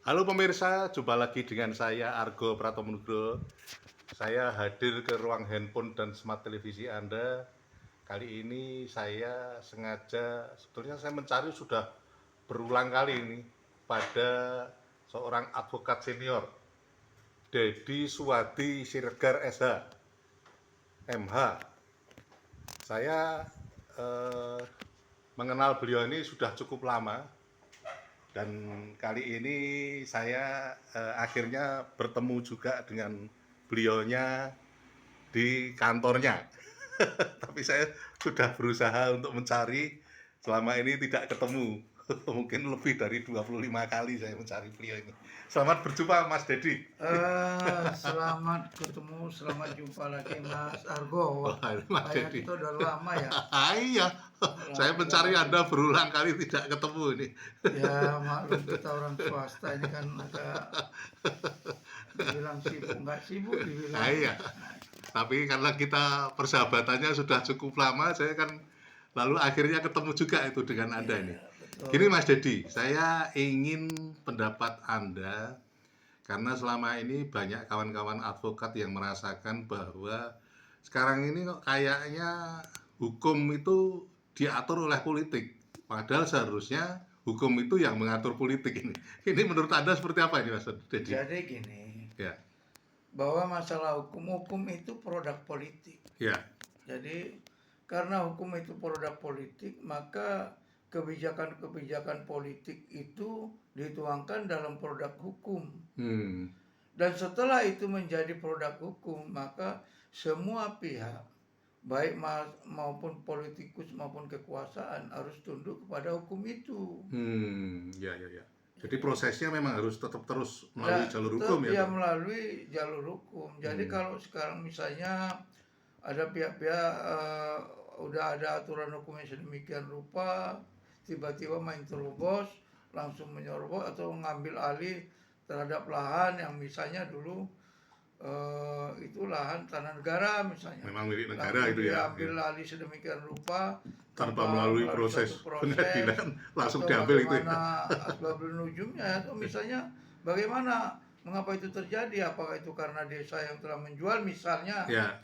Halo pemirsa, jumpa lagi dengan saya Argo Pratomunugro. Saya hadir ke ruang handphone dan smart televisi Anda. Kali ini saya sengaja, sebetulnya saya mencari sudah berulang kali ini pada seorang advokat senior, Dedi Suwadi Siregar SH, MH. Saya mengenal beliau ini sudah cukup lama, dan kali ini saya akhirnya bertemu juga dengan beliaunya di kantornya. Tapi saya sudah berusaha untuk mencari, selama ini tidak ketemu. Mungkin lebih dari 25 kali saya mencari beliau ini. Selamat berjumpa Mas Dedi. Selamat ketemu, selamat jumpa lagi Mas Argo. Wah, Mas Kayak Dedi. kita udah lama ya. Iya, saya mencari Anda berulang kali tidak ketemu ini. Ya maklum kita orang swasta ini kan agak dibilang sibuk, nggak sibuk dibilang. Iya. Tapi karena kita persahabatannya sudah cukup lama, saya kan lalu akhirnya ketemu juga itu dengan Anda ini. Betul. Gini Mas Dedi, saya ingin pendapat Anda karena selama ini banyak kawan-kawan advokat yang merasakan bahwa sekarang ini kok kayaknya hukum itu diatur oleh politik. Padahal seharusnya hukum itu yang mengatur politik ini. Ini menurut Anda seperti apa ini Mas Dedi? Jadi gini, Ya, bahwa masalah hukum itu produk politik. ya. Jadi karena hukum itu produk politik, maka kebijakan-kebijakan politik itu dituangkan dalam produk hukum. Dan setelah itu menjadi produk hukum, maka semua pihak, baik maupun politikus maupun kekuasaan, harus tunduk kepada hukum itu. Ya, ya, ya. Jadi prosesnya memang harus tetap terus melalui jalur Tetap hukum ya, Pak? melalui jalur hukum. Jadi kalau sekarang misalnya ada pihak-pihak udah ada aturan hukum yang sedemikian rupa, tiba-tiba main terobos, langsung menyerobot atau mengambil alih terhadap lahan yang misalnya dulu itu lahan tanah negara misalnya. Memang milik negara Lalu itu ya. diambil alih sedemikian rupa Tanpa melalui proses suatu pengadilan, langsung atau diambil itu ya. bagaimana asbabun nujumnya, atau misalnya bagaimana mengapa itu terjadi, apakah itu karena desa yang telah menjual misalnya. Ya,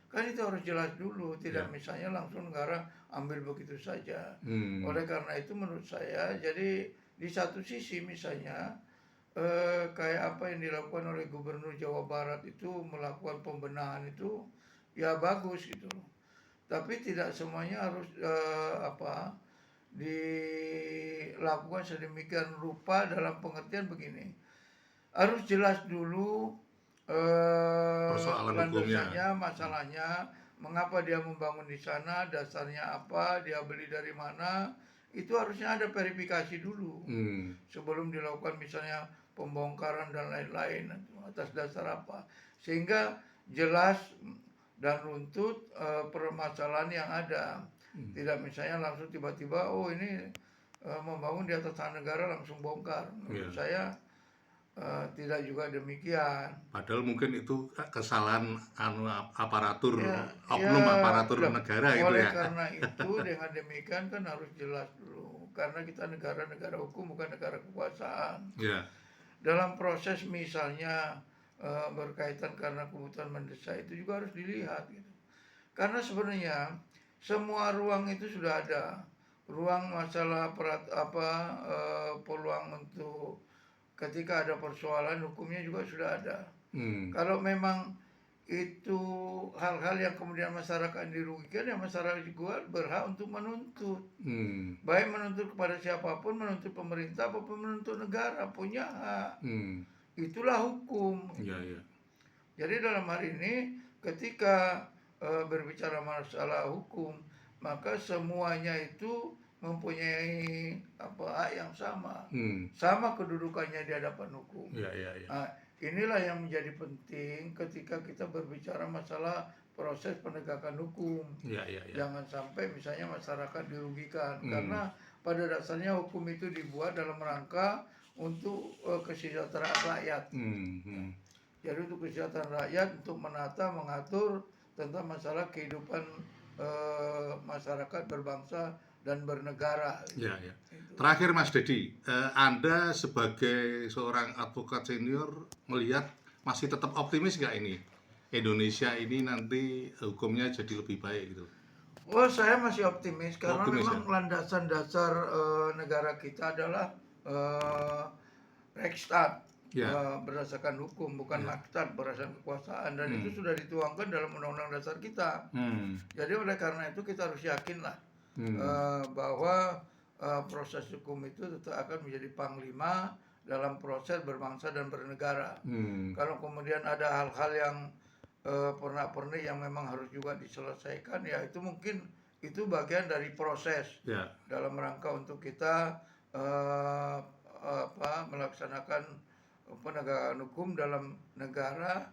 Kan itu harus jelas dulu, tidak Ya. misalnya langsung negara ambil begitu saja. Hmm. Oleh karena itu menurut saya, jadi di satu sisi misalnya kayak apa yang dilakukan oleh Gubernur Jawa Barat itu melakukan pembenahan itu ya bagus gitu loh. Tapi tidak semuanya harus dilakukan sedemikian rupa, dalam pengertian begini. Harus jelas dulu Persoalan hukumnya. landasannya, masalahnya, mengapa dia membangun di sana, dasarnya apa, dia beli dari mana, itu harusnya ada verifikasi dulu sebelum dilakukan misalnya pembongkaran dan lain-lain, atas dasar apa, sehingga jelas dan runtut permasalahan yang ada. Tidak misalnya langsung tiba-tiba oh ini membangun di atas tanah negara langsung bongkar. Menurut saya tidak juga demikian. Padahal mungkin itu kesalahan aparatur, oknum aparatur negara itu oleh ya. karena itu dengan demikian kan harus jelas dulu, karena kita negara hukum, bukan negara kekuasaan. Ya. Dalam proses misalnya berkaitan karena kebutuhan mendesak itu juga harus dilihat gitu. Karena sebenarnya semua ruang itu sudah ada. Ruang masalah peluang untuk ketika ada persoalan hukumnya juga sudah ada. Kalau memang itu hal-hal yang kemudian masyarakat dirugikan, ya masyarakat juga berhak untuk menuntut. Baik menuntut kepada siapapun, menuntut pemerintah apapun menuntut negara, punya hak. Itulah hukum. Ya, ya. Jadi dalam hal ini ketika berbicara masalah hukum, maka semuanya itu mempunyai hak yang sama, sama kedudukannya di hadapan hukum. Ya, ya, ya. Nah, inilah yang menjadi penting ketika kita berbicara masalah proses penegakan hukum. Ya, ya, ya. Jangan sampai misalnya masyarakat dirugikan, karena pada dasarnya hukum itu dibuat dalam rangka untuk kesejahteraan rakyat. Jadi untuk kesejahteraan rakyat, untuk menata, mengatur tentang masalah kehidupan masyarakat berbangsa dan bernegara. Ya, ya. Terakhir Mas Dedi, Anda sebagai seorang advokat senior melihat masih tetap optimis nggak ini Indonesia ini nanti hukumnya jadi lebih baik gitu? Oh, saya masih optimis karena Optimis, memang landasan dasar negara kita adalah Rechtsstaat, Ya. berdasarkan hukum, bukan Maktab berdasarkan kekuasaan, dan itu sudah dituangkan dalam undang-undang dasar kita. Jadi oleh karena itu kita harus yakinlah bahwa proses hukum itu tetap akan menjadi panglima dalam proses berbangsa dan bernegara. Kalau kemudian ada hal-hal yang pernak-pernik yang memang harus juga diselesaikan, ya itu mungkin itu bagian dari proses dalam rangka untuk kita melaksanakan penegakan hukum dalam negara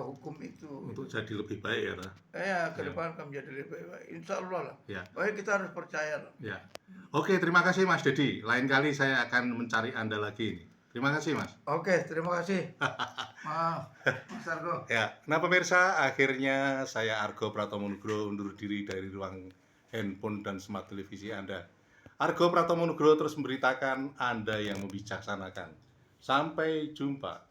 hukum itu. Untuk jadi lebih baik ya, Pak? Ya, ke depan akan menjadi lebih baik. Insya Allah lah. Ya. Baik, kita harus percaya lah. Ya. Oke, terima kasih Mas Dedi. Lain kali saya akan mencari Anda lagi nih. Terima kasih Mas. Oke, terima kasih. Maaf, Mas Argo. Ya, nah pemirsa, akhirnya saya Argo Pratomo Nugroho undur diri dari ruang handphone dan smart televisi Anda. Argo Pratomo Nugroho terus memberitakan, Anda yang membijaksanakan. Sampai jumpa.